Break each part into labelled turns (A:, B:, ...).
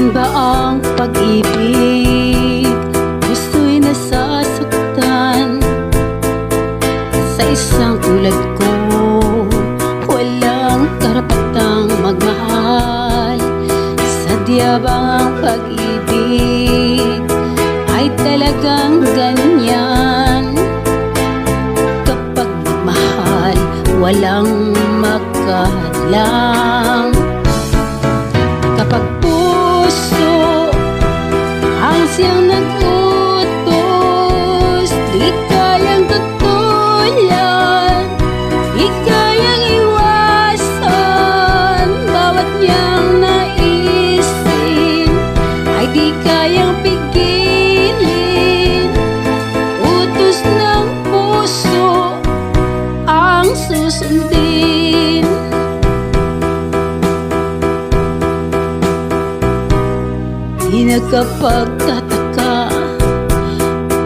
A: Ganyan ba ang pag-ibig? Gusto'y nasasaktan sa isang tulad ko. Walang karapatang magmahal. Sadya bang ang pag-ibig ay talagang ganyan? Kapag nagmahal, walang makahadlang. Kapag puso ang siyang nag-utos, di kayang tutulan, di kayang iwasan. Bawat niyang naisin ay di kayang pigilin. Utos ng puso ang susundin. Di nagkapagtataka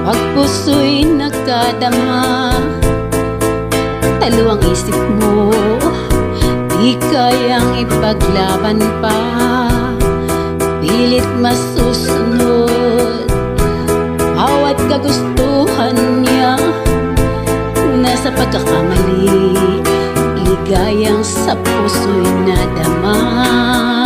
A: pag puso'y nagkadama. Talo ang isip mo, di kayang ipaglaban pa. Pilit masusunod bawat kagustuhan niya. Nasa pagkakamali, ligayang sa puso'y nadama.